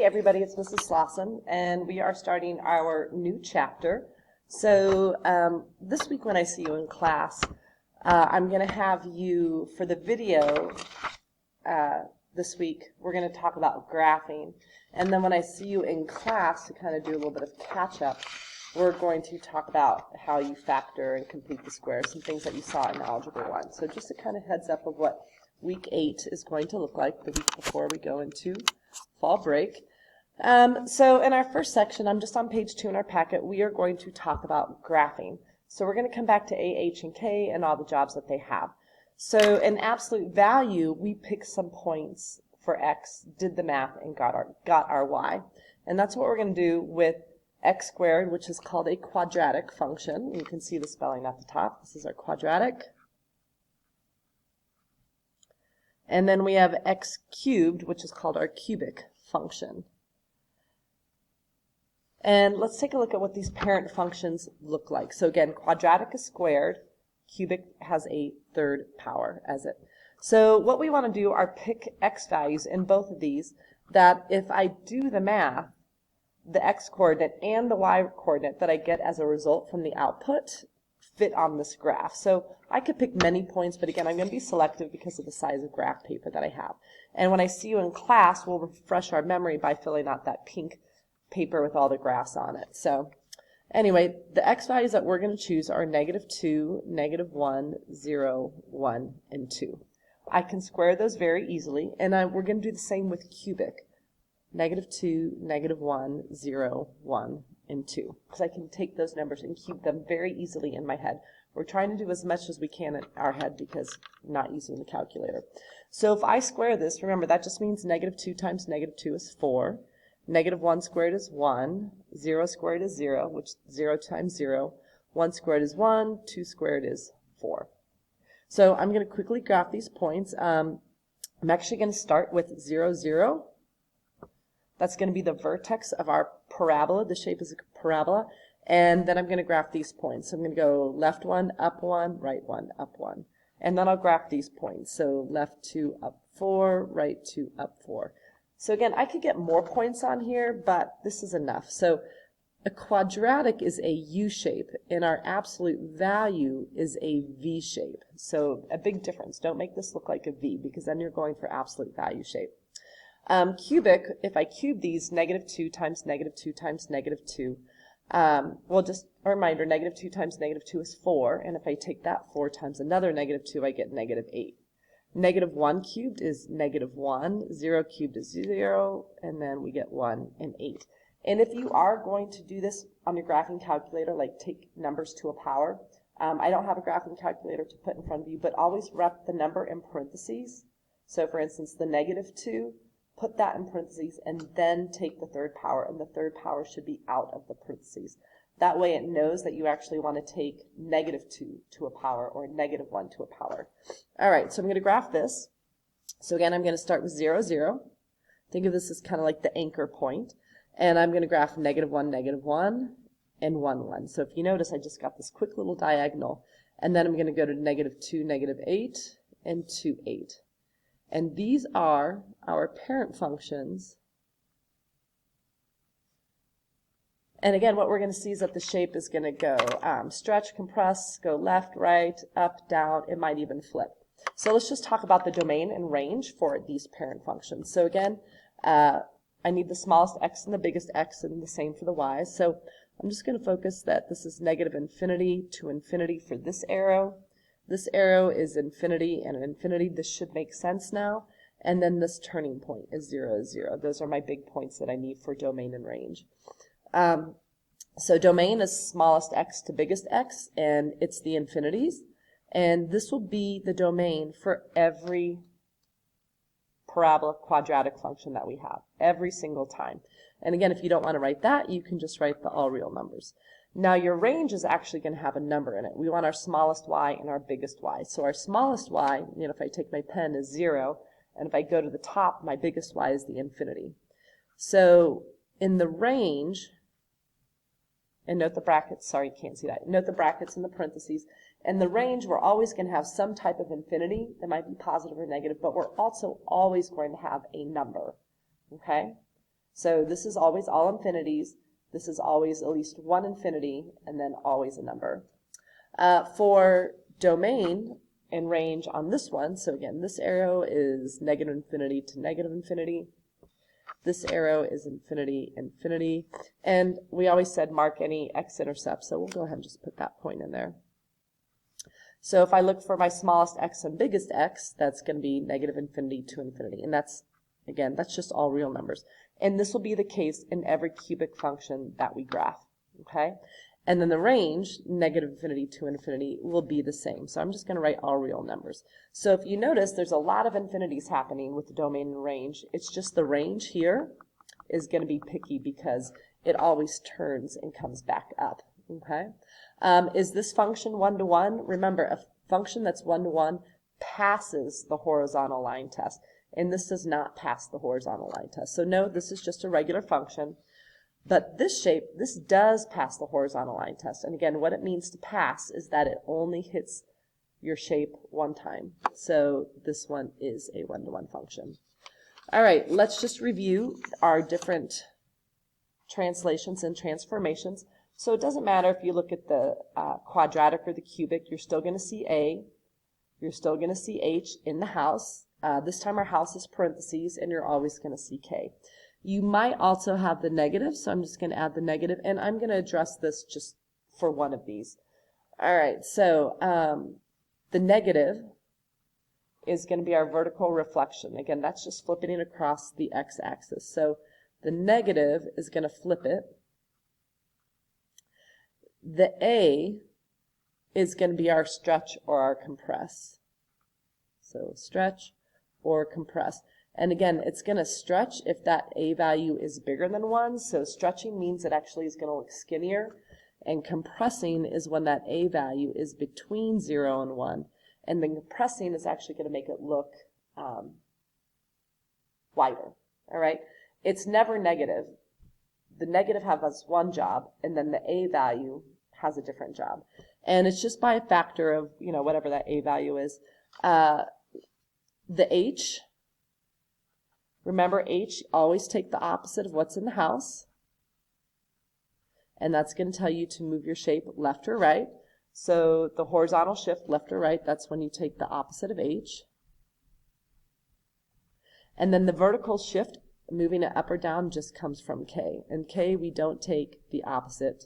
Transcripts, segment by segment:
Hey everybody, it's Mrs. Slauson, and we are starting our new chapter. So this week when I see you in class, I'm going to have you, for the video this week, we're going to talk about graphing. And then when I see you in class to kind of do a little bit of catch-up, we're going to talk about how you factor and complete the squares, some things that you saw in Algebra 1. So just a kind of heads up of what week 8 is going to look like the week before we go into fall break. So in our first section, I'm just on page 2 in our packet, we are going to talk about graphing. So we're going to come back to A, H, and K and all the jobs that they have. So in absolute value, we picked some points for X, did the math, and got our Y. And that's what we're going to do with X squared, which is called a quadratic function. You can see the spelling at the top. This is our quadratic. And then we have X cubed, which is called our cubic function. And let's take a look at what these parent functions look like. So again, quadratic is squared, cubic has a third power as it. So what we want to do are pick X values in both of these that if I do the math, the X coordinate and the Y coordinate that I get as a result from the output fit on this graph. So I could pick many points, but again, I'm going to be selective because of the size of graph paper that I have. And when I see you in class, we'll refresh our memory by filling out that pink paper with all the graphs on it. So anyway, the X values that we're going to choose are -2, -1, 0, 1, and 2. I can square those very easily, and we're going to do the same with cubic. -2, -1, 0, 1, and 2. Because I can take those numbers and keep them very easily in my head. We're trying to do as much as we can in our head because we're not using the calculator. So if I square this, remember that just means -2 times -2 is 4. -1 squared is 1, 0 squared is 0, which 0 times 0, 1 squared is 1, 2 squared is 4. So I'm going to quickly graph these points. I'm actually going to start with 0, 0. That's going to be the vertex of our parabola. The shape is a parabola. And then I'm going to graph these points. So I'm going to go left 1, up 1, right 1, up 1. And then I'll graph these points. So left 2, up 4, right 2, up 4. So again, I could get more points on here, but this is enough. So a quadratic is a U shape, and our absolute value is a V shape. So a big difference. Don't make this look like a V, because then you're going for absolute value shape. Cubic, if I cube these, -2 times -2 times -2, well, just a reminder, -2 times -2 is 4, and if I take that 4 times another -2, I get -8. -1 cubed is -1, 0 cubed is 0, and then we get 1 and 8. And if you are going to do this on your graphing calculator, like take numbers to a power, I don't have a graphing calculator to put in front of you, but always write the number in parentheses. So for instance, the -2, put that in parentheses, and then take the third power, and the third power should be out of the parentheses. That way it knows that you actually want to take -2 to a power or -1 to a power. All right, so I'm going to graph this. So again, I'm going to start with 0, 0. Think of this as kind of like the anchor point. And I'm going to graph -1, -1, and 1, 1. So if you notice, I just got this quick little diagonal. And then I'm going to go to -2, -8, and 2, 8. And these are our parent functions. And again, what we're going to see is that the shape is going to go stretch, compress, go left, right, up, down. It might even flip. So let's just talk about the domain and range for these parent functions. So again, I need the smallest x and the biggest x, and the same for the y. So I'm just going to focus that this is -infinity to infinity for this arrow. This arrow is infinity and infinity. This should make sense now. And then this turning point is 0, 0. Those are my big points that I need for domain and range. So domain is smallest x to biggest x, and it's the infinities. And this will be the domain for every parabola quadratic function that we have, every single time. And again, if you don't want to write that, you can just write the all real numbers. Now your range is actually going to have a number in it. We want our smallest y and our biggest y. So our smallest y, if I take my pen, is 0. And if I go to the top, my biggest y is the infinity. So in the range, and note the brackets, sorry you can't see that, note the brackets and the parentheses. In the range, we're always going to have some type of infinity that might be positive or negative, but we're also always going to have a number, okay? So this is always all infinities. This is always at least one infinity, and then always a number. For domain and range on this one, so again, this arrow is negative infinity to negative infinity. This arrow is infinity, infinity. And we always said mark any x-intercept, so we'll go ahead and just put that point in there. So if I look for my smallest x and biggest x, that's going to be negative infinity to infinity. And that's, again, that's just all real numbers. And this will be the case in every cubic function that we graph, okay? And then the range, negative infinity to infinity, will be the same. So I'm just going to write all real numbers. So if you notice, there's a lot of infinities happening with the domain and range. It's just the range here is going to be picky because it always turns and comes back up, okay? Is this function 1-to-1? Remember, a function that's 1-to-1 passes the horizontal line test. And this does not pass the horizontal line test. So no, this is just a regular function. But this shape, this does pass the horizontal line test. And again, what it means to pass is that it only hits your shape one time. So this one is a 1-to-1 function. All right, let's just review our different translations and transformations. So it doesn't matter if you look at the quadratic or the cubic, you're still going to see A. You're still going to see H in the house. This time our house is parentheses, and you're always going to see K. You might also have the negative, so I'm just going to add the negative, and I'm going to address this just for one of these. All right, so the negative is going to be our vertical reflection. Again, that's just flipping it across the x-axis. So the negative is going to flip it. The A is going to be our stretch or our compress. So stretch or compress. And again, it's going to stretch if that A value is bigger than 1. So stretching means it actually is going to look skinnier. And compressing is when that A value is between 0 and 1. And then compressing is actually going to make it look wider. All right? It's never negative. The negative has one job, and then the A value has a different job. And it's just by a factor of, you know, whatever that A value is. The H, remember H, always take the opposite of what's in the house. And that's going to tell you to move your shape left or right. So the horizontal shift left or right, that's when you take the opposite of H. And then the vertical shift, moving it up or down, just comes from K. And K, we don't take the opposite.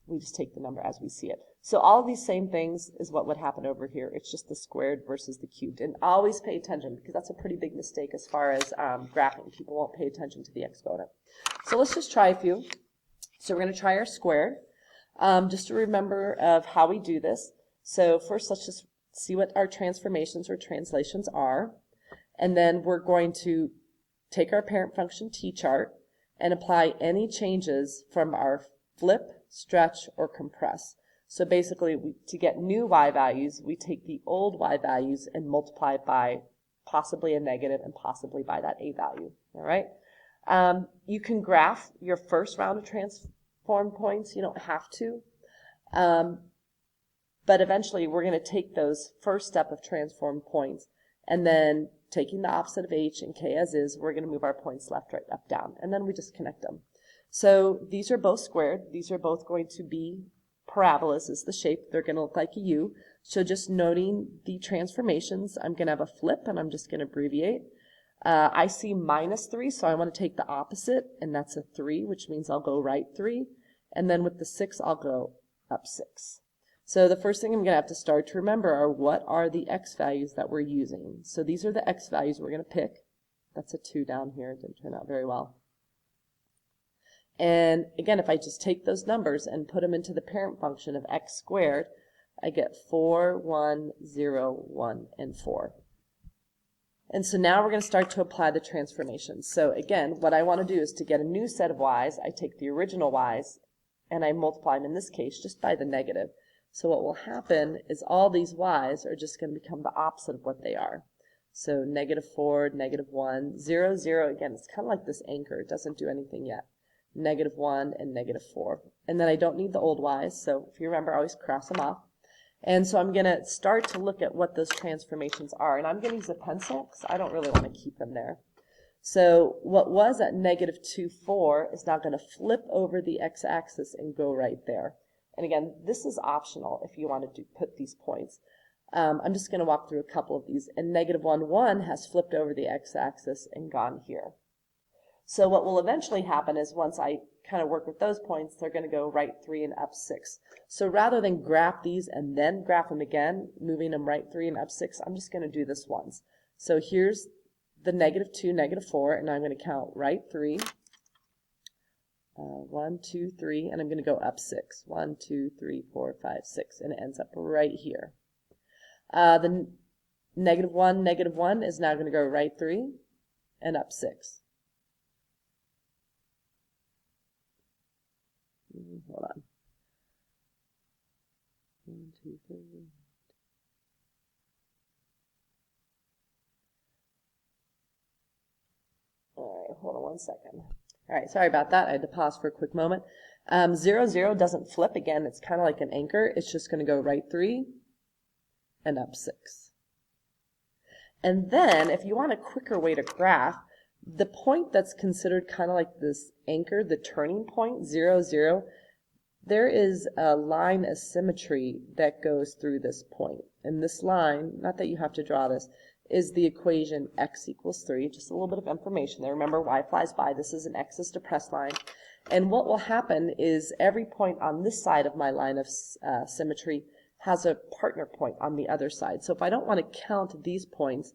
We just take the number as we see it. So all of these same things is what would happen over here. It's just the squared versus the cubed. And always pay attention, because that's a pretty big mistake as far as graphing. People won't pay attention to the exponent. So let's just try a few. So we're going to try our squared. Just to remember of how we do this. So first, let's just see what our transformations or translations are. And then we're going to take our parent function t-chart and apply any changes from our flip, stretch, or compress. So basically, to get new y values, we take the old y values and multiply it by possibly a negative and possibly by that a value. All right? You can graph your first round of transform points. You don't have to. But eventually, we're going to take those first step of transform points, and then taking the opposite of h and k as is, we're going to move our points left, right, up, down, and then we just connect them. So these are both squared. These are both going to be parabolas is the shape. They're going to look like a U. So just noting the transformations, I'm going to have a flip, and I'm just going to abbreviate. I see -3, so I want to take the opposite, and that's a 3, which means I'll go right 3. And then with the 6, I'll go up 6. So the first thing I'm going to have to start to remember are what are the x values that we're using. So these are the x values we're going to pick. That's a 2 down here. It didn't turn out very well. And again, if I just take those numbers and put them into the parent function of x squared, I get 4, 1, 0, 1, and 4. And so now we're going to start to apply the transformations. So again, what I want to do is to get a new set of y's, I take the original y's and I multiply them in this case just by the negative. So what will happen is all these y's are just going to become the opposite of what they are. So -4, -1, 0, 0, again, it's kind of like this anchor. It doesn't do anything yet. -1 and -4. And then I don't need the old y's, so if you remember, I always cross them off. And so I'm going to start to look at what those transformations are. And I'm going to use a pencil because I don't really want to keep them there. So what was at negative 2, 4 is now going to flip over the x-axis and go right there. And again, this is optional if you want to put these points. I'm just going to walk through a couple of these. And negative 1, 1 has flipped over the x-axis and gone here. So what will eventually happen is once I kind of work with those points, they're going to go right 3 and up 6. So rather than graph these and then graph them again, moving them right 3 and up 6, I'm just going to do this once. So here's the negative 2, negative 4, and I'm going to count right 3. 1, 2, 3, and I'm going to go up 6. 1, 2, 3, 4, 5, 6, and it ends up right here. The negative 1 is now going to go right 3 and up 6. Hold on. 1, 2, 3. All right, hold on 1 second. All right, sorry about that. I had to pause for a quick moment. 0, 0 doesn't flip. Again, it's kind of like an anchor. It's just going to go right 3 and up 6. And then, if you want a quicker way to graph, the point that's considered kind of like this anchor, the turning point, 0, 0, there is a line of symmetry that goes through this point. And this line, not that you have to draw this, is the equation x equals 3. Just a little bit of information there. Remember, y flies by. This is an x is depressed line. And what will happen is every point on this side of my line of symmetry has a partner point on the other side. So if I don't want to count these points,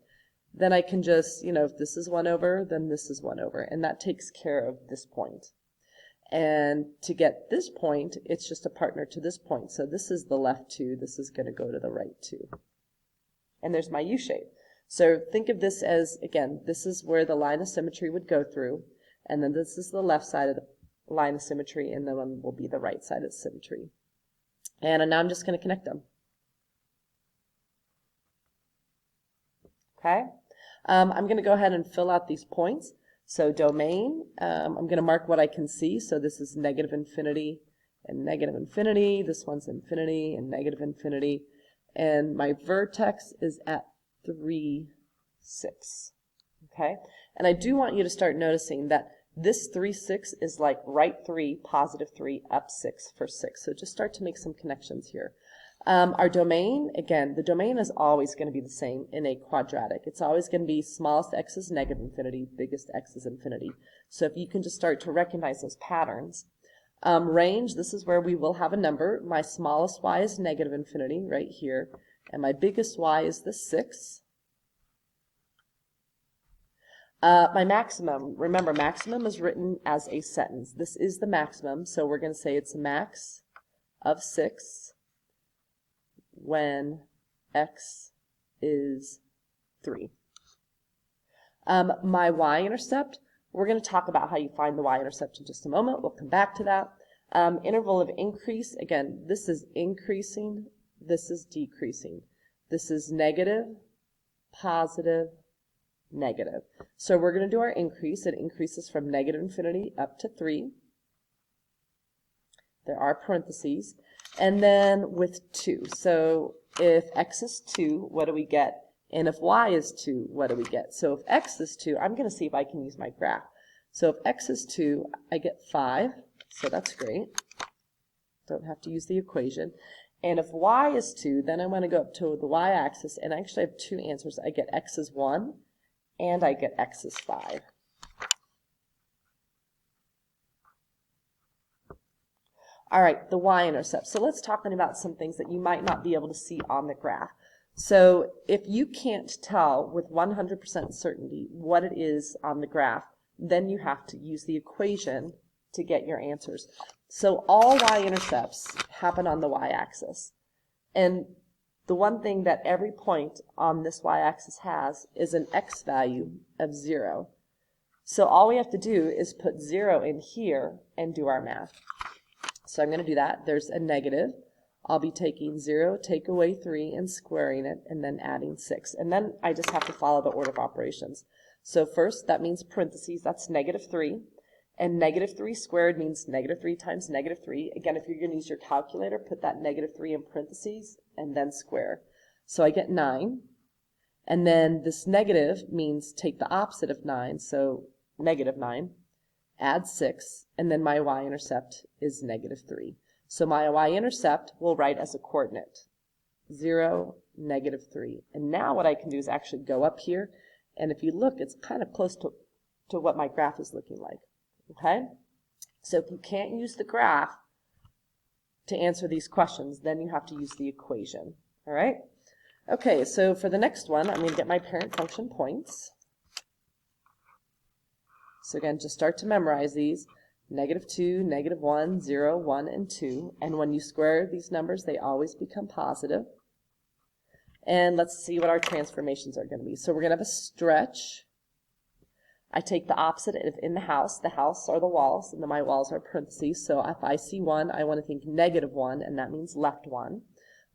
then I can just, if this is 1 over, then this is 1 over. And that takes care of this point. And to get this point, it's just a partner to this point. So this is the left 2. This is going to go to the right 2. And there's my U shape. So think of this as, again, this is where the line of symmetry would go through. And then this is the left side of the line of symmetry. And then one will be the right side of symmetry. And now I'm just going to connect them. Okay? I'm going to go ahead and fill out these points. So domain, I'm going to mark what I can see. So this is negative infinity and negative infinity. This one's infinity and negative infinity. And my vertex is at 3, 6. Okay? And I do want you to start noticing that this 3, 6 is like right 3, positive 3, up 6 for 6. So just start to make some connections here. Our domain, again, the domain is always going to be the same in a quadratic. It's always going to be smallest x is negative infinity, biggest x is infinity. So if you can just start to recognize those patterns. Range, this is where we will have a number. My smallest y is negative infinity right here, and my biggest y is the 6. My maximum, remember maximum is written as a sentence. This is the maximum, so we're going to say it's a max of 6 when x is 3. My y-intercept, we're going to talk about how you find the y-intercept in just a moment. We'll come back to that. Interval of increase, again, this is increasing, this is decreasing. This is negative, positive, negative. So we're going to do our increase. It increases from negative infinity up to 3. There are parentheses. And then with 2. So if x is 2, what do we get? And if y is 2, what do we get? So if x is 2, I'm going to see if I can use my graph. So if x is 2, I get 5. So that's great. Don't have to use the equation. And if y is 2, then I want to go up to the y-axis, and I actually have 2 answers. I get x is 1, and I get x is 5. All right, the y-intercept. So let's talk about some things that you might not be able to see on the graph. So if you can't tell with 100% certainty what it is on the graph, then you have to use the equation to get your answers. So all y-intercepts happen on the y-axis. And the one thing that every point on this y-axis has is an x value of 0. So all we have to do is put 0 in here and do our math. So I'm going to do that. There's a negative. I'll be taking 0, take away 3, and squaring it, and then adding 6. And then I just have to follow the order of operations. So first, that means parentheses. That's negative 3. And negative 3 squared means negative 3 times negative 3. Again, if you're going to use your calculator, put that negative 3 in parentheses, and then square. So I get 9. And then this negative means take the opposite of 9, so negative 9, add 6, and then my y-intercept is negative 3. So my y-intercept we'll write as a coordinate, 0, negative 3. And now what I can do is actually go up here, and if you look, it's kind of close to what my graph is looking like. Okay? So if you can't use the graph to answer these questions, then you have to use the equation. All right? Okay, so for the next one, I'm going to get my parent function points. So again, just start to memorize these. Negative 2, negative 1, 0, 1, and 2. And when you square these numbers, they always become positive. And let's see what our transformations are going to be. So we're going to have a stretch. I take the opposite of in the house. The house are the walls, and then my walls are parentheses. So if I see 1, I want to think negative 1, and that means left 1.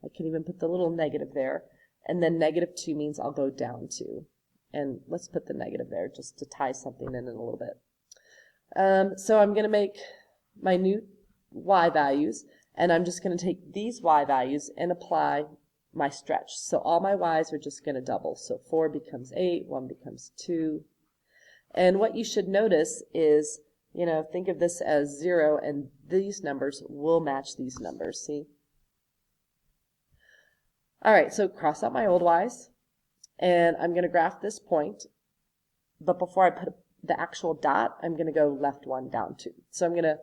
I can even put the little negative there. And then negative 2 means I'll go down 2. And let's put the negative there just to tie something in a little bit. So I'm going to make my new y values, and I'm just going to take these y values and apply my stretch. So all my y's are just going to double. So 4 becomes 8, 1 becomes 2. And what you should notice is, think of this as 0, and these numbers will match these numbers, see? All right, so cross out my old y's, and I'm going to graph this point, but before I put the actual dot, I'm going to go left 1, down 2. So I'm going to,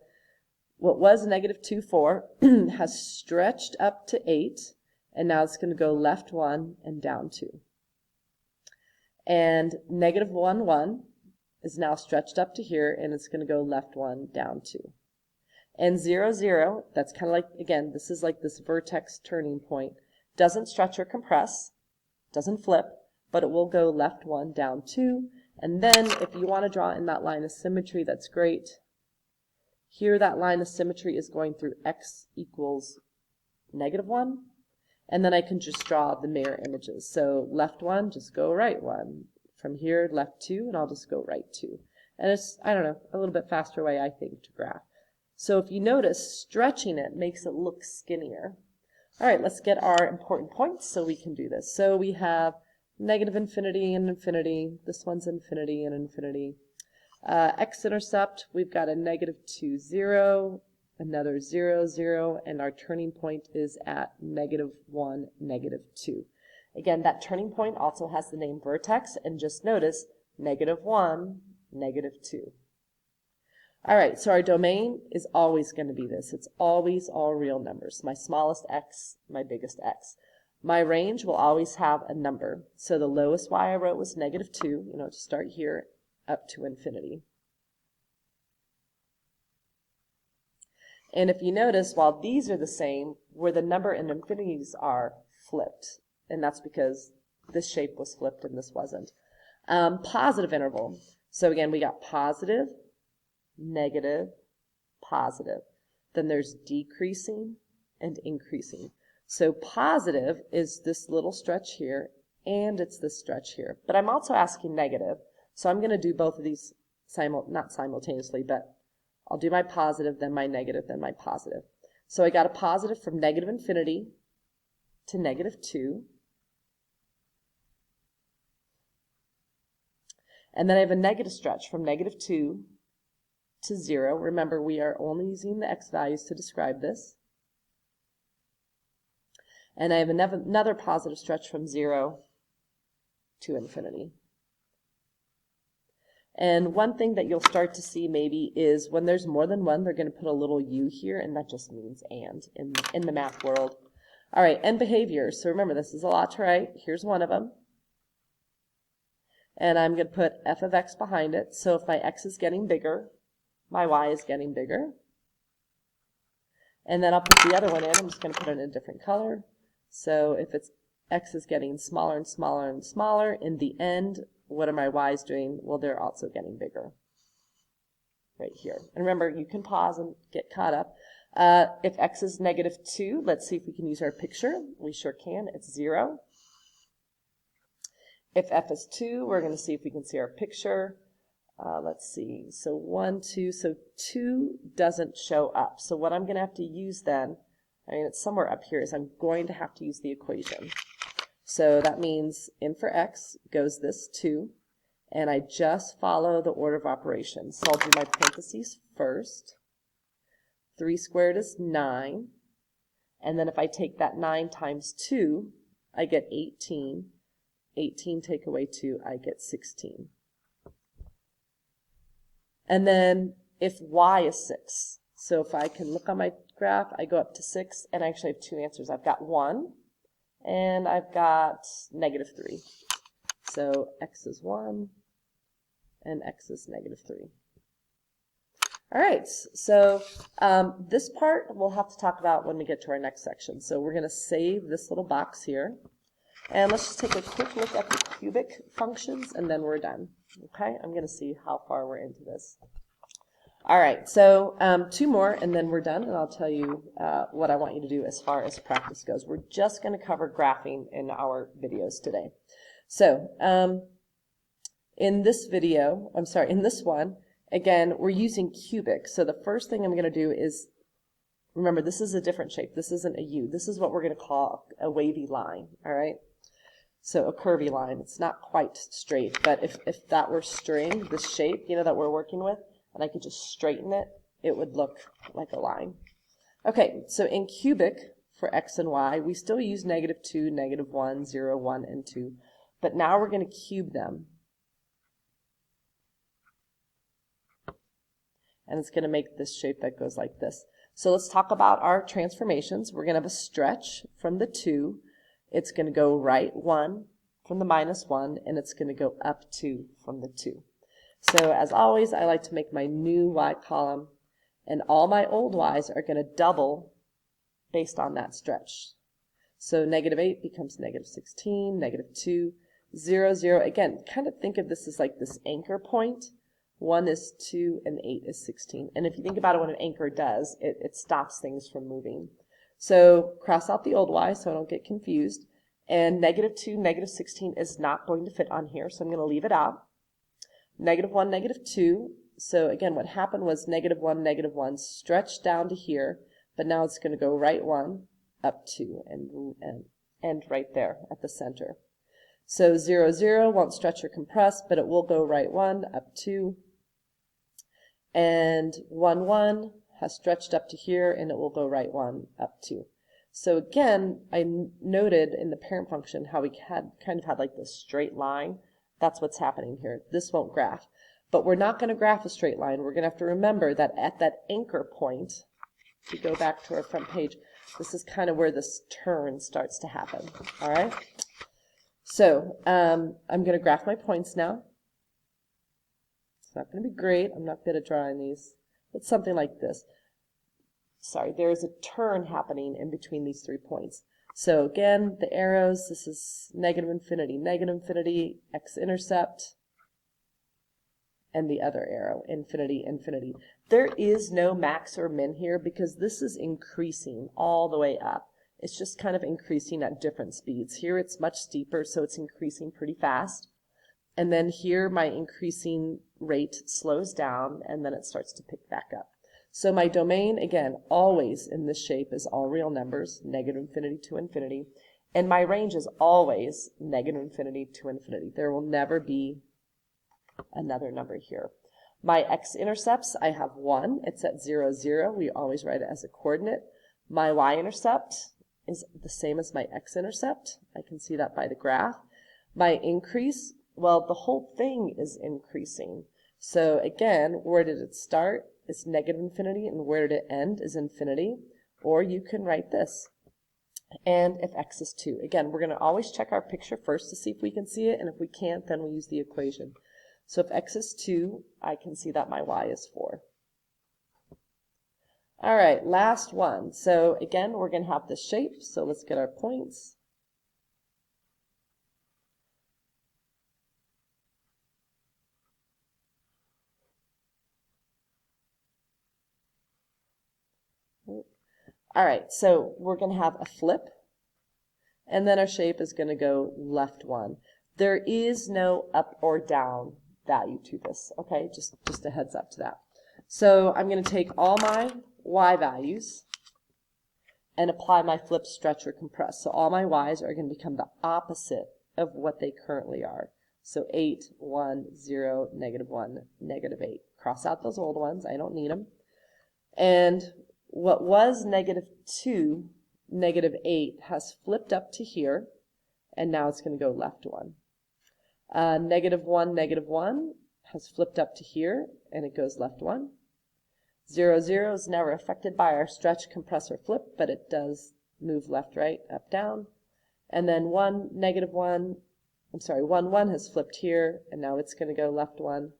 what was negative 2, 4, has stretched up to 8, and now it's going to go left 1 and down 2. And negative 1, 1 is now stretched up to here, and it's going to go left 1, down 2. And 0, 0, that's kind of like, again, this is like this vertex turning point, doesn't stretch or compress, doesn't flip, but it will go left 1, down 2. And then if you want to draw in that line of symmetry, that's great. Here that line of symmetry is going through x equals negative 1. And then I can just draw the mirror images. So left 1, just go right 1. From here, left 2, and I'll just go right 2. And it's, I don't know, a little bit faster way, I think, to graph. So if you notice, stretching it makes it look skinnier. All right, let's get our important points so we can do this. So we have negative infinity and infinity. This one's infinity and infinity. X-intercept, we've got a negative 2, 0, another 0, 0, and our turning point is at negative 1, negative 2. Again, that turning point also has the name vertex, and just notice negative 1, negative 2. All right, so our domain is always going to be this. It's always all real numbers. My smallest x, my biggest x. My range will always have a number. So the lowest y I wrote was negative 2, to start here up to infinity. And if you notice, while these are the same, where the number and infinities are flipped, and that's because this shape was flipped and this wasn't. Positive interval. So again, we got positive, negative, positive. Then there's decreasing and increasing. So positive is this little stretch here, and it's this stretch here. But I'm also asking negative, so I'm going to do both of these, not simultaneously, but I'll do my positive, then my negative, then my positive. So I got a positive from negative infinity to negative 2. And then I have a negative stretch from negative 2 to 0. Remember, we are only using the x values to describe this. And I have another positive stretch from 0 to infinity. And one thing that you'll start to see maybe is when there's more than one, they're going to put a little u here, and that just means and in the math world. All right, and behaviors. So remember, this is a lot to write. Here's one of them. And I'm going to put f of x behind it. So if my x is getting bigger, my y is getting bigger. And then I'll put the other one in. I'm just going to put it in a different color. So if it's x is getting smaller and smaller and smaller, in the end, what are my y's doing? Well, they're also getting bigger right here. And remember, you can pause and get caught up. If x is negative 2, let's see if we can use our picture. We sure can. It's 0. If f is 2, we're going to see if we can see our picture. Let's see. So 1, 2. So 2 doesn't show up. So what I'm going to have to use then, it's somewhere up here, is I'm going to have to use the equation. So that means in for x goes this 2, and I just follow the order of operations. So I'll do my parentheses first. 3 squared is 9, and then if I take that 9 times 2, I get 18. 18 take away 2, I get 16. And then if y is 6, so if I can look on my graph, I go up to 6, and I actually have 2 answers. I've got 1, and I've got negative 3. So x is 1, and x is negative 3. All right, so this part we'll have to talk about when we get to our next section. So we're going to save this little box here. And let's just take a quick look at the cubic functions, and then we're done. Okay, I'm going to see how far we're into this. All right, so 2 more, and then we're done, and I'll tell you what I want you to do as far as practice goes. We're just going to cover graphing in our videos today. So in this one, again, we're using cubic. So the first thing I'm going to do is, remember, this is a different shape. This isn't a U. This is what we're going to call a wavy line, all right? So a curvy line. It's not quite straight, but if that were string, this shape, you know, that we're working with, and I could just straighten it, it would look like a line. Okay, so in cubic for x and y, we still use negative 2, negative 1, 0, 1, and 2, but now we're going to cube them. And it's going to make this shape that goes like this. So let's talk about our transformations. We're going to have a stretch from the 2. It's going to go right 1 from the minus 1, and it's going to go up 2 from the 2. So as always, I like to make my new y column, and all my old y's are going to double based on that stretch. So negative 8 becomes negative 16, negative 2, 0, 0. Again, kind of think of this as like this anchor point. 1 is 2, and 8 is 16. And if you think about it, what an anchor does, it stops things from moving. So cross out the old y so I don't get confused. And negative 2, negative 16 is not going to fit on here, so I'm going to leave it out. Negative 1, negative 2. So again, what happened was negative 1 stretched down to here, but now it's going to go right 1, up 2, and end right there at the center. So 0, 0 won't stretch or compress, but it will go right 1, up 2. And 1, 1 has stretched up to here, and it will go right 1, up 2. So again, I noted in the parent function how we kind of had like this straight line. That's what's happening here. This won't graph. But we're not going to graph a straight line. We're going to have to remember that at that anchor point, if we go back to our front page, this is kind of where this turn starts to happen. All right? So I'm going to graph my points now. It's not going to be great. I'm not good at drawing these. It's something like this. Sorry, there's a turn happening in between these 3 points. So again, the arrows, this is negative infinity, x-intercept, and the other arrow, infinity, infinity. There is no max or min here because this is increasing all the way up. It's just kind of increasing at different speeds. Here it's much steeper, so it's increasing pretty fast. And then here my increasing rate slows down, and then it starts to pick back up. So my domain, again, always in this shape is all real numbers, negative infinity to infinity. And my range is always negative infinity to infinity. There will never be another number here. My x-intercepts, I have 1. It's at 0, 0. We always write it as a coordinate. My y-intercept is the same as my x-intercept. I can see that by the graph. My increase, well, the whole thing is increasing. So again, where did it start? It's negative infinity, and where did it end is infinity. Or you can write this. And if x is 2. Again, we're going to always check our picture first to see if we can see it, and if we can't, then we use the equation. So if x is 2, I can see that my y is 4. All right, last one. So again, we're going to have this shape, so let's get our points. All right, so we're going to have a flip, and then our shape is going to go left 1. There is no up or down value to this, okay? Just a heads up to that. So I'm going to take all my y values, and apply my flip, stretch, or compress. So all my y's are going to become the opposite of what they currently are. So 8, 1, 0, -1, -8. Cross out those old ones. I don't need them. And what was -2, -8 has flipped up to here, and now it's going to go left 1. -1, -1 has flipped up to here, and it goes left 1. 0, 0 is never affected by our stretch, compress, or flip, but it does move left, right, up, down. And then 1, -1, 1, 1 has flipped here, and now it's going to go left 1.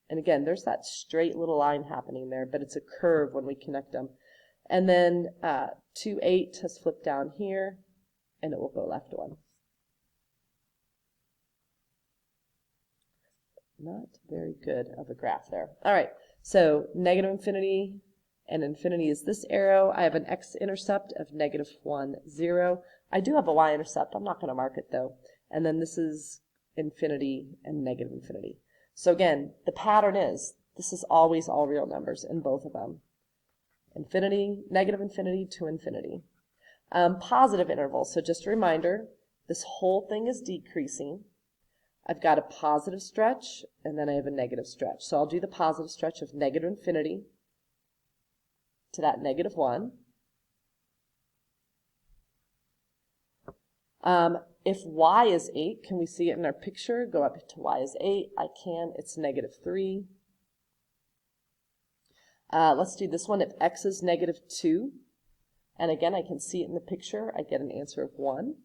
And again, there's that straight little line happening there, but it's a curve when we connect them. And then 2, 8 has flipped down here, and it will go left 1. Not very good of a graph there. All right, so -infinity and infinity is this arrow. I have an x-intercept of -1, 0. I do have a y-intercept. I'm not going to mark it, though. And then this is infinity and -infinity. So again, the pattern is, this is always all real numbers in both of them. Infinity, -infinity to infinity. Positive intervals, so just a reminder, this whole thing is decreasing. I've got a positive stretch, and then I have a negative stretch. So I'll do the positive stretch of -infinity to that -1. If y is 8, can we see it in our picture? Go up to y is 8. I can. It's -3. Let's do this one. If x is -2, and again, I can see it in the picture, I get an answer of 1.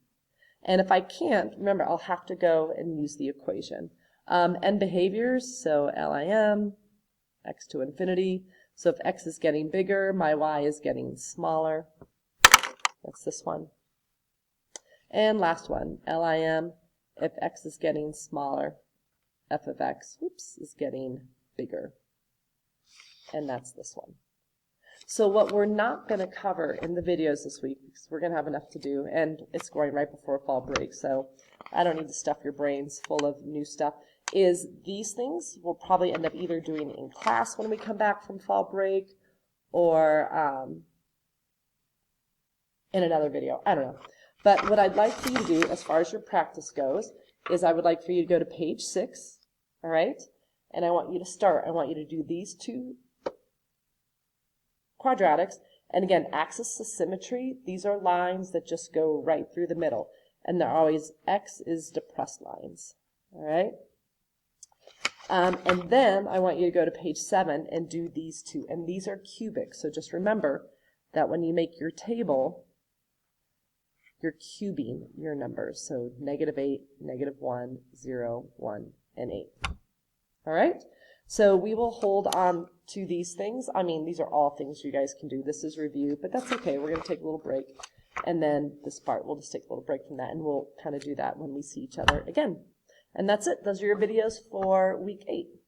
And if I can't, remember, I'll have to go and use the equation. And behaviors, so LIM, x to infinity. So if x is getting bigger, my y is getting smaller. That's this one. And last one, LIM, if x is getting smaller, f of x, is getting bigger. And that's this one. So what we're not going to cover in the videos this week, because we're going to have enough to do, and it's going right before fall break, so I don't need to stuff your brains full of new stuff, is these things we'll probably end up either doing in class when we come back from fall break, or in another video. I don't know. But what I'd like for you to do, as far as your practice goes, is I would like for you to go to page 6, all right? And I want you to do these two quadratics, and again, axis of symmetry, these are lines that just go right through the middle, and they're always x is depressed lines, all right? And then I want you to go to page 7 and do these two, and these are cubic, so just remember that when you make your table, you're cubing your numbers, so -8, -1, 0, 1, and 8, all right? So we will hold on to these things. I mean, these are all things you guys can do. This is review, but that's okay. We're going to take a little break. And then this part, we'll just take a little break from that, and we'll kind of do that when we see each other again. And that's it. Those are your videos for week 8.